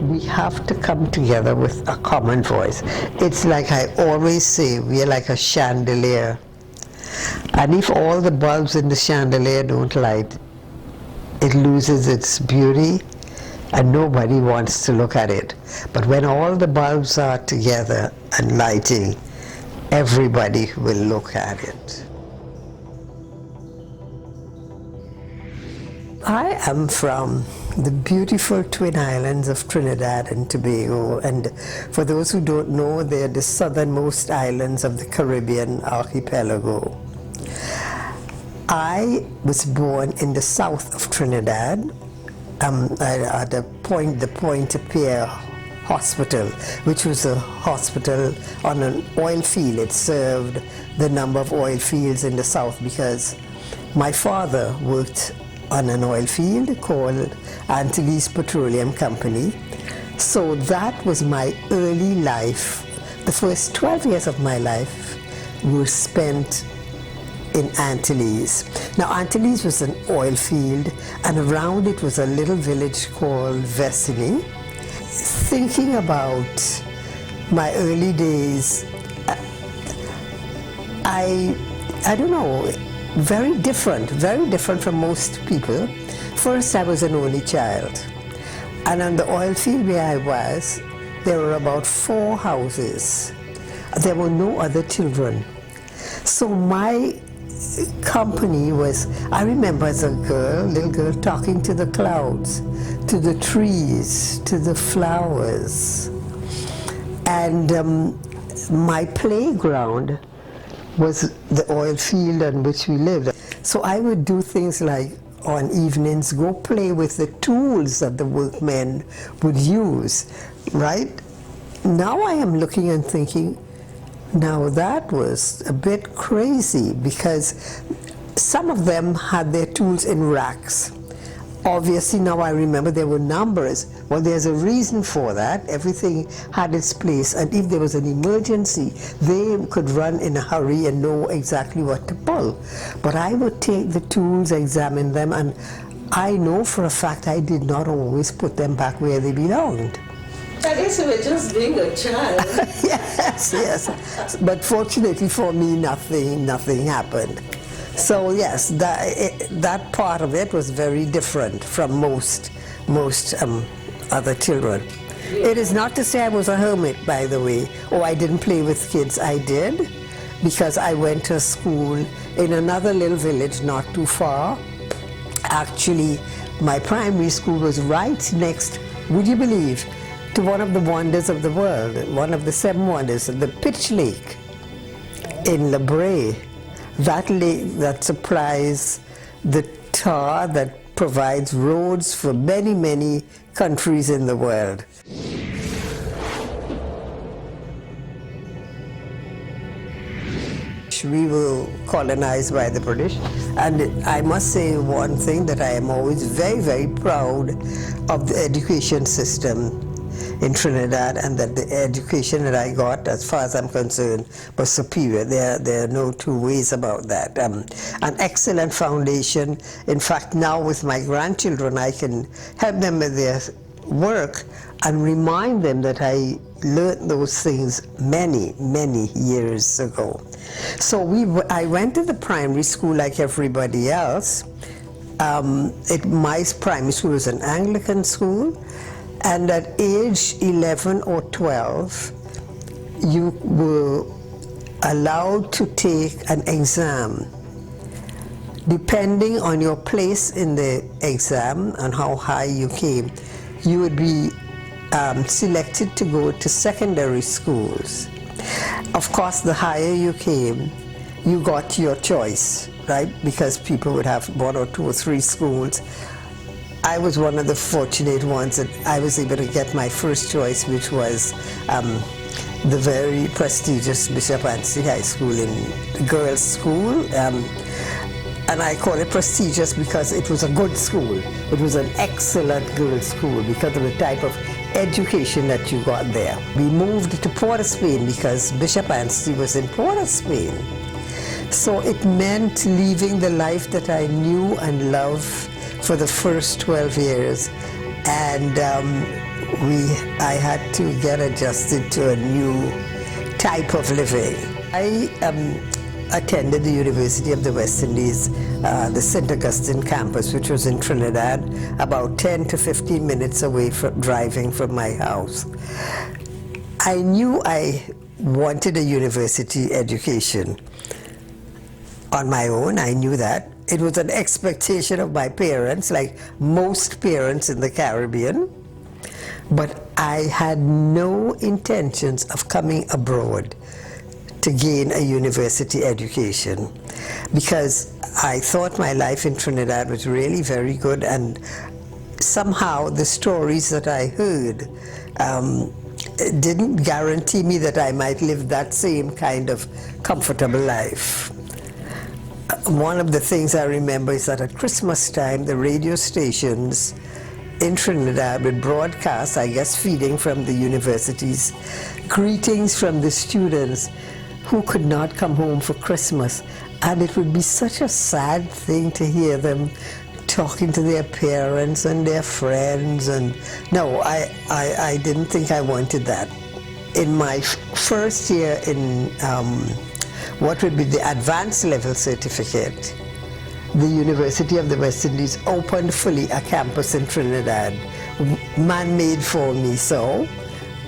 we have to come together with a common voice. It's like I always say, we are like a chandelier. And if all the bulbs in the chandelier don't light, it loses its beauty and nobody wants to look at it. But when all the bulbs are together and lighting, everybody will look at it. I am from the beautiful Twin Islands of Trinidad and Tobago, and for those who don't know, they're the southernmost islands of the Caribbean archipelago. I was born in the south of Trinidad, at the Pointe-à-Pierre Hospital, which was a hospital on an oil field. It served the number of oil fields in the south because my father worked on an oil field called Antilles Petroleum Company. So that was my early life. The first 12 years of my life were spent in Antilles. Now Antilles was an oil field, and around it was a little village called Vesini. Thinking about my early days, I don't know, very different from most people. First, I was an only child, and on the oil field where I was, there were about 4 houses. There were no other children. So my company was, I remember as a girl, little girl, talking to the clouds, to the trees, to the flowers. And my playground was the oil field on which we lived. So I would do things like, on evenings, go play with the tools that the workmen would use, right? Now I am looking and thinking, now that was a bit crazy, because some of them had their tools in racks. Obviously now I remember there were numbers. Well, there's a reason for that. Everything had its place, and if there was an emergency, they could run in a hurry and know exactly what to pull. But I would take the tools, examine them, and I know for a fact I did not always put them back where they belonged. I guess you were just being a child. Yes. But fortunately for me, nothing happened. So yes, that part of it was very different from most other children. It is not to say I was a hermit, by the way, or I didn't play with kids. I did, because I went to school in another little village not too far. Actually, my primary school was right next, would you believe, to one of the wonders of the world, one of the 7 wonders, the Pitch Lake in La Brea. That lake that supplies the tar that provides roads for many, many countries in the world. We were colonized by the British, and I must say one thing, that I am always very, very proud of the education system in Trinidad, and that the education that I got, as far as I'm concerned, was superior. There are no two ways about that. An excellent foundation. In fact, now with my grandchildren, I can help them with their work and remind them that I learned those things many, many years ago. So I went to the primary school like everybody else. My primary school was an Anglican school. And at age 11 or 12, you were allowed to take an exam. Depending on your place in the exam and how high you came, you would be selected to go to secondary schools. Of course, the higher you came, you got your choice, right? Because people would have 1 or 2 or 3 schools. I was one of the fortunate ones that I was able to get my first choice, which was the very prestigious Bishop Anstey High School, in girls' school. And I call it prestigious because it was a good school. It was an excellent girls' school because of the type of education that you got there. We moved to Port of Spain because Bishop Anstey was in Port of Spain. So it meant leaving the life that I knew and loved for the first 12 years and I had to get adjusted to a new type of living. I attended the University of the West Indies, the St. Augustine campus, which was in Trinidad, about 10 to 15 minutes away from driving from my house. I knew I wanted a university education on my own. I knew that. It was an expectation of my parents, like most parents in the Caribbean, but I had no intentions of coming abroad to gain a university education, because I thought my life in Trinidad was really very good, and somehow the stories that I heard didn't guarantee me that I might live that same kind of comfortable life. One of the things I remember is that at Christmas time, the radio stations in Trinidad would broadcast, I guess feeding from the universities, greetings from the students who could not come home for Christmas. And it would be such a sad thing to hear them talking to their parents and their friends. And no, I didn't think I wanted that. In my first year in what would be the advanced level certificate, the University of the West Indies opened fully a campus in Trinidad, man-made for me, so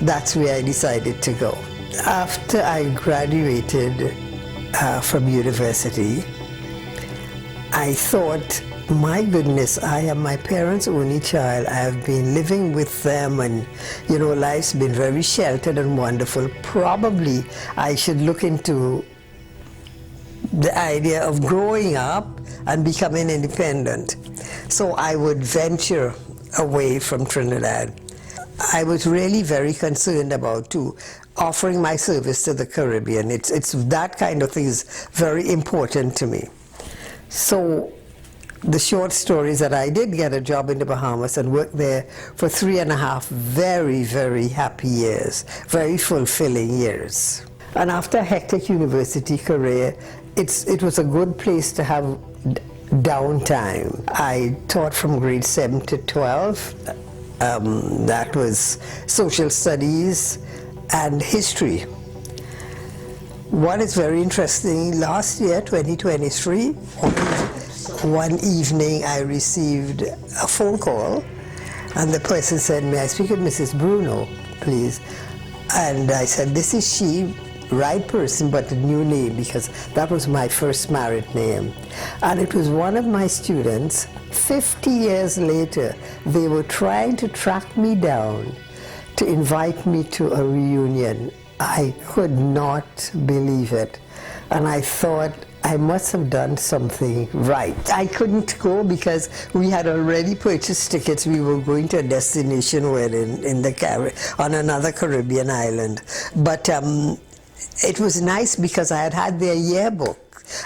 that's where I decided to go. After I graduated from university, I thought, my goodness, I am my parents' only child. I have been living with them, and you know, life's been very sheltered and wonderful. Probably I should look into the idea of growing up and becoming independent. So I would venture away from Trinidad. I was really very concerned about too offering my service to the Caribbean. It's that kind of thing is very important to me. So the short story is that I did get a job in the Bahamas and worked there for 3.5 very, very happy years, very fulfilling years. And after a hectic university career, it was a good place to have downtime. I taught from grade 7 to 12. That was social studies and history. What is very interesting, last year, 2023, one evening I received a phone call, and the person said, "May I speak with Mrs. Bruno, please?" And I said, "This is she, right person, but a new name," because that was my first married name. And it was one of my students. 50 years later, they were trying to track me down to invite me to a reunion. I could not believe it. And I thought, I must have done something right. I couldn't go because we had already purchased tickets. We were going to a destination wedding in the on another Caribbean island. But it was nice because I had their yearbook.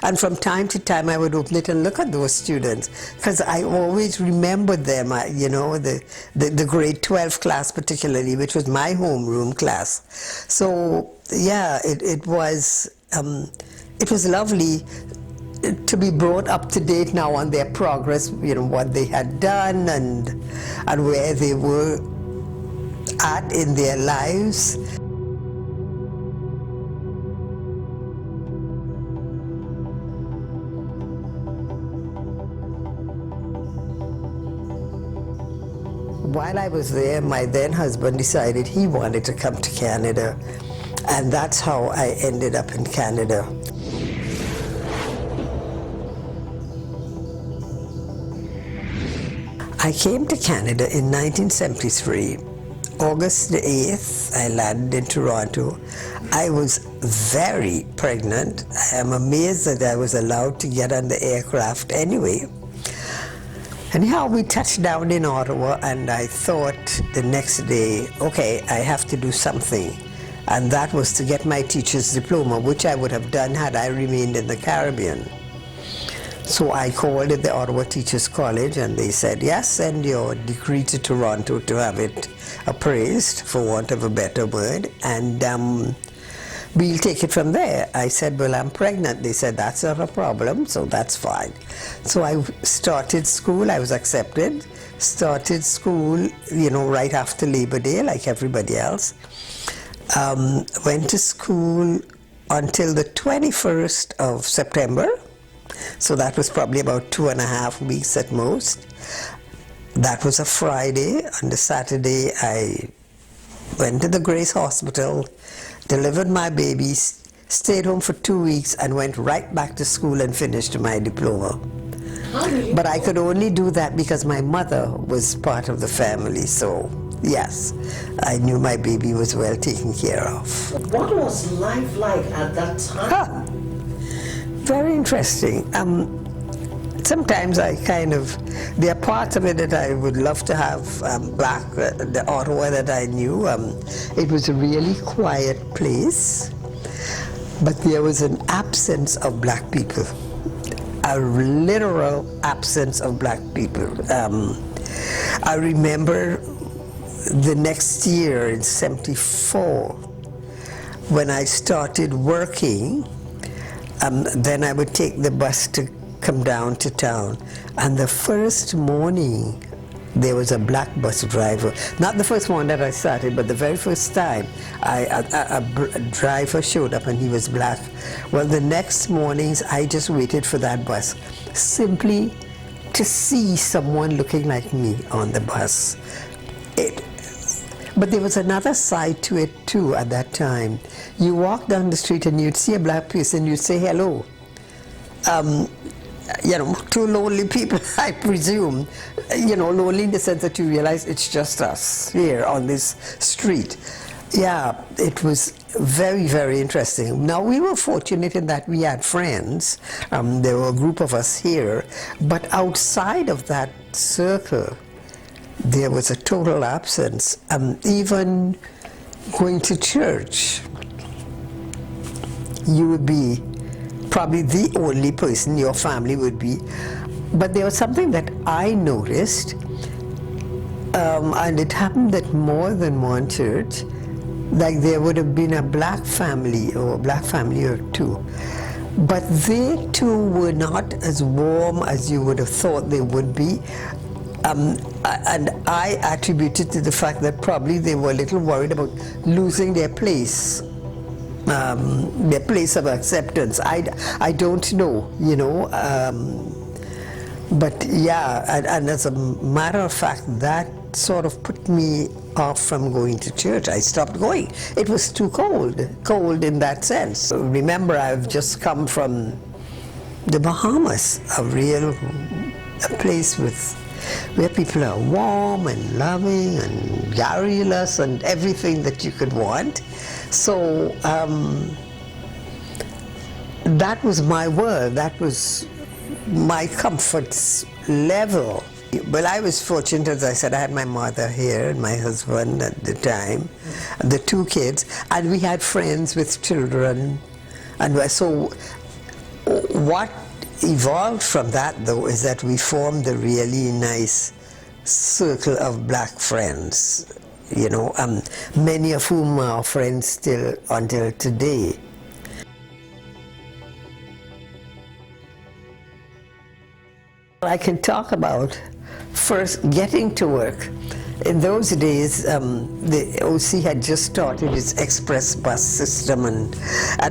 And from time to time I would open it and look at those students, because I always remembered them, you know, the grade 12 class particularly, which was my homeroom class. So yeah, it was lovely to be brought up to date now on their progress, you know, what they had done and where they were at in their lives. While I was there, my then husband decided he wanted to come to Canada, and that's how I ended up in Canada. I came to Canada in 1973. August the 8th, I landed in Toronto. I was very pregnant. I am amazed that I was allowed to get on the aircraft anyway. Anyhow, we touched down in Ottawa, and I thought the next day, okay, I have to do something. And that was to get my teacher's diploma, which I would have done had I remained in the Caribbean. So I called at the Ottawa Teachers College, and they said, yes, send your degree to Toronto to have it appraised, for want of a better word, and we'll take it from there. I said, well, I'm pregnant. They said, that's not a problem, so that's fine. So I started school. I was accepted started school, right after Labor Day, like everybody else. Went to school until the 21st of September. So that was probably about 2.5 weeks at most. That was a Friday. On the Saturday, I went to the Grace Hospital, delivered my babies, stayed home for 2 weeks, and went right back to school and finished my diploma. But I could only do that because my mother was part of the family, so yes, I knew my baby was well taken care of. What was life like at that time? Very interesting. Sometimes there are parts of it that I would love to have back, the Ottawa that I knew. It was a really quiet place, but there was an absence of black people. A literal absence of black people. I remember the next year in '74 when I started working, then I would take the bus to come down to town, and the first morning there was a black bus driver. Not the first one that I started, but the very first time a driver showed up and he was black. Well, the next mornings I just waited for that bus simply to see someone looking like me on the bus. But there was another side to it too at that time. You walk down the street and you'd see a black person, you'd say hello. Two lonely people, I presume. Lonely in the sense that you realize it's just us here on this street. Yeah, it was very, very interesting. Now, we were fortunate in that we had friends. There were a group of us here. But outside of that circle, there was a total absence. Even going to church, you would be probably the only person your family would be. But there was something that I noticed, and it happened at more than one church, like there would have been a black family or two. But they too were not as warm as you would have thought they would be. And I attributed to the fact that probably they were a little worried about losing their place of acceptance. I don't know, but yeah, and as a matter of fact, that sort of put me off from going to church. I stopped going. It was too cold in that sense. Remember, I've just come from the Bahamas, a place where people are warm and loving and garrulous and everything that you could want. So that was my world. That was my comfort level. Well, I was fortunate, as I said, I had my mother here and my husband at the time, the 2 kids, and we had friends with children. And so what evolved from that, though, is that we formed a really nice circle of black friends, many of whom are friends still until today. I can talk about first getting to work. In those days, the OC had just started its express bus system, and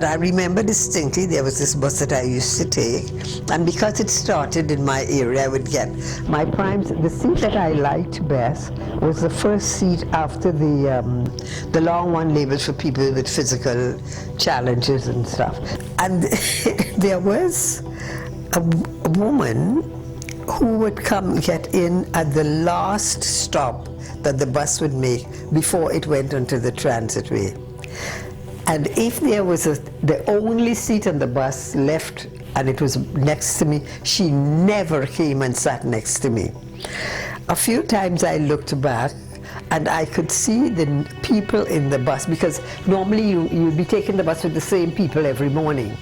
I remember distinctly there was this bus that I used to take, and because it started in my area, I would get the seat that I liked best was the first seat after the long one labeled for people with physical challenges and stuff. And there was a woman who would come get in at the last stop that the bus would make before it went onto the transitway. And if there was the only seat on the bus left and it was next to me, she never came and sat next to me. A few times I looked back and I could see the people in the bus, because normally you'd be taking the bus with the same people every morning.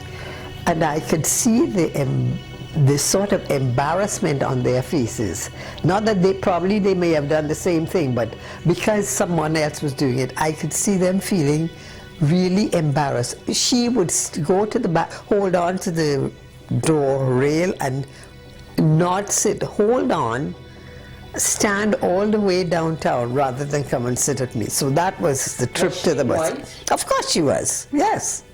And I could see the sort of embarrassment on their faces. Not that they may have done the same thing, but because someone else was doing it, I could see them feeling really embarrassed. She would go to the back, hold on to the door rail and not sit, hold on, stand all the way downtown rather than come and sit at me. So that was the trip to the bus. White? Of course she was, yes.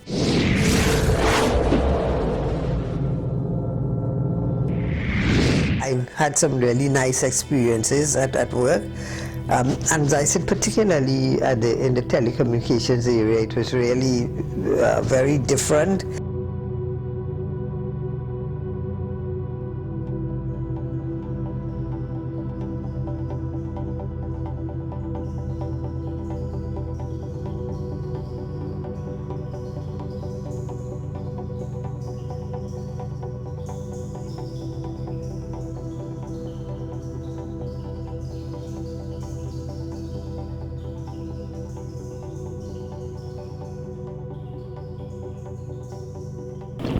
I had some really nice experiences at work. And as I said, particularly in the telecommunications area, it was really very different.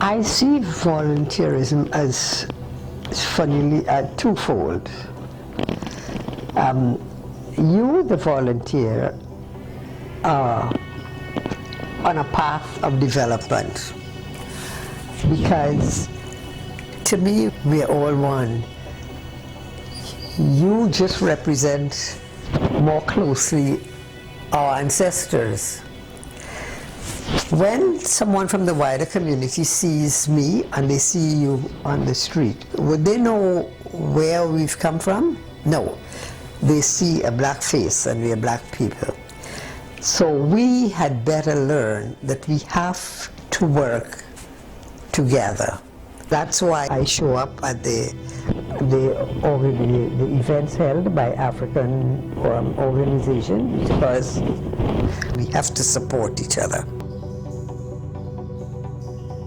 I see volunteerism as funnily twofold. You, the volunteer, are on a path of development, because to me we are all one. You just represent more closely our ancestors. When someone from the wider community sees me and they see you on the street, would they know where we've come from? No. They see a black face and we are black people. So we had better learn that we have to work together. That's why I show up at the events held by African organizations, because we have to support each other.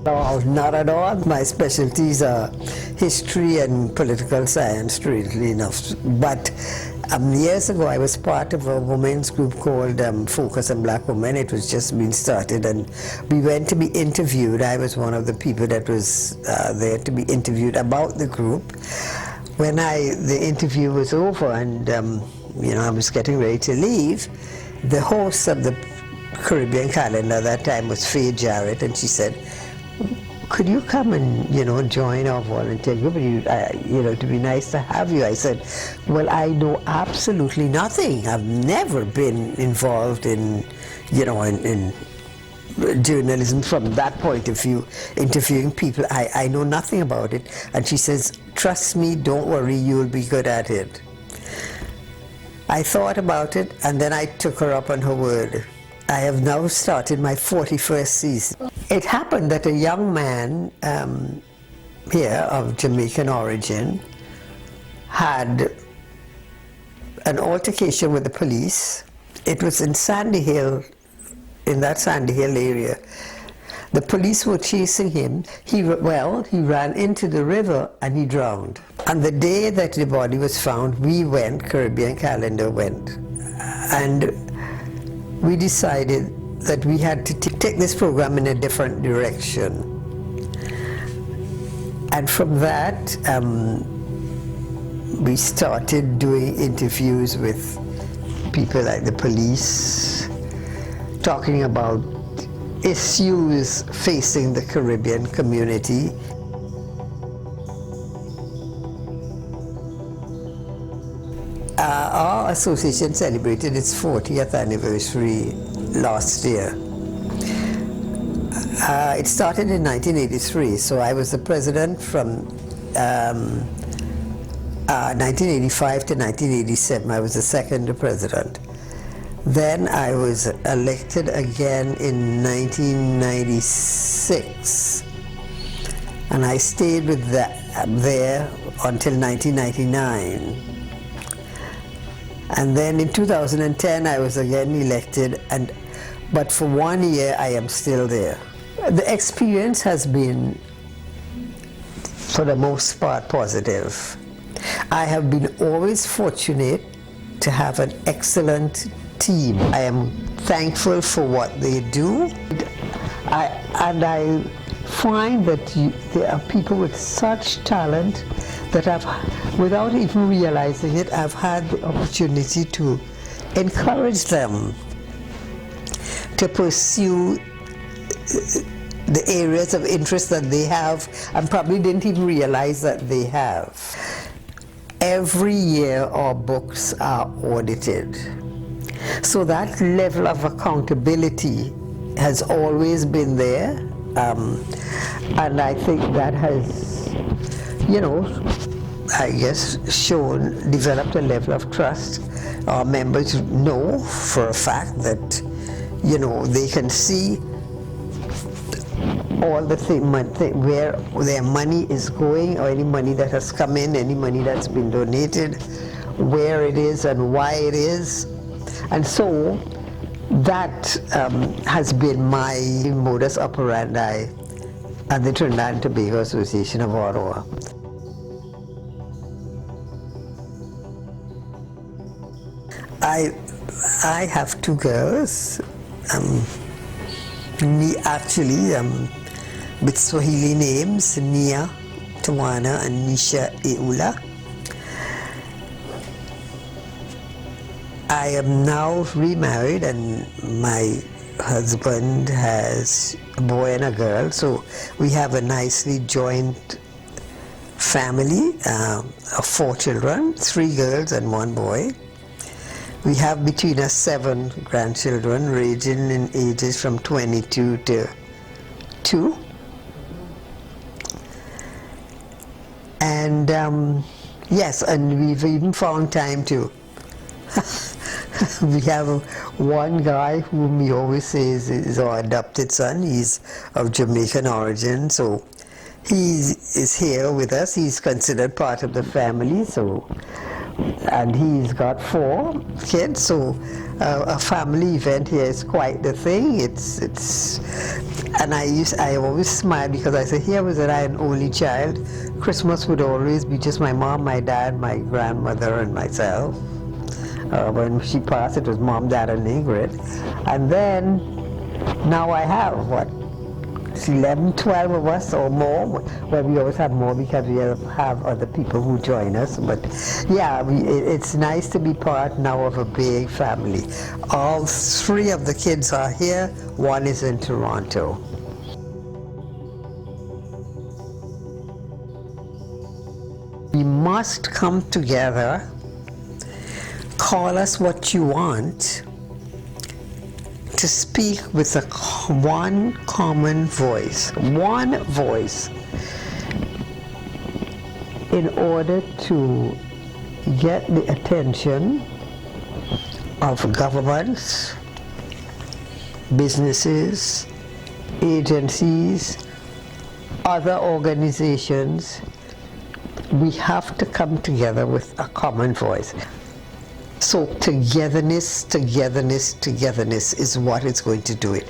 No, not at all. My specialties are history and political science, strangely enough. But years ago, I was part of a women's group called Focus on Black Women. It was just being started, and we went to be interviewed. I was one of the people that was there to be interviewed about the group. When the interview was over and I was getting ready to leave, the host of the Caribbean calendar that time was Faye Jarrett, and she said, could you come and join our volunteer group? To be nice to have you. I said, well, I know absolutely nothing. I've never been involved in journalism from that point of view, interviewing people. I know nothing about it. And she says, trust me, don't worry, you'll be good at it. I thought about it, and then I took her up on her word. I have now started my 41st season. It happened that a young man here of Jamaican origin had an altercation with the police. It was in Sandy Hill, in that Sandy Hill area. The police were chasing him. He ran into the river and he drowned. And the day that the body was found, we went, Caribbean Calendar went. And we decided that we had to take this program in a different direction. And from that, we started doing interviews with people like the police, talking about issues facing the Caribbean community. Our association celebrated its 40th anniversary last year. It started in 1983, so I was the president from 1985 to 1987. I was the second president. Then I was elected again in 1996, and I stayed with there until 1999. And then in 2010 I was again elected, but for 1 year I am still there. The experience has been, for the most part, positive. I have been always fortunate to have an excellent team. I am thankful for what they do, and I find that there are people with such talent that without even realizing it, I've had the opportunity to encourage them to pursue the areas of interest that they have and probably didn't even realize that they have. every year our books are audited. So that level of accountability has always been there, and I think that has, I guess, developed a level of trust. Our members know for a fact that, they can see all the where their money is going, or any money that has come in, any money that's been donated, where it is and why it is. And so that has been my modus operandi at the Trinidad and Tobago Association of Ottawa. I have two girls. Me actually, with Swahili names, Nia Tawana and Nisha Eula. I am now remarried, and my husband has a boy and a girl, so we have a nicely joint family of 4 children, 3 girls and 1 boy. We have between us 7 grandchildren, ranging in ages from 22 to 2. And yes, and we've even found time to we have one guy whom we always say is our adopted son. He's of Jamaican origin, so he is here with us. He's considered part of the family, so, and he's got 4 kids, so a family event here is quite the thing. And I always smile because I say, here was I an only child. Christmas would always be just my mom, my dad, my grandmother, and myself. When she passed, it was Mom, Dad, and Ingrid. And then, now I have, 11, 12 of us or more. Well, we always have more because we have other people who join us. But yeah, it's nice to be part now of a big family. All 3 of the kids are here. 1 is in Toronto. We must come together. Call us what you want, to speak with one common voice, in order to get the attention of governments, businesses, agencies, other organizations. We have to come together with a common voice. So togetherness is what is going to do it.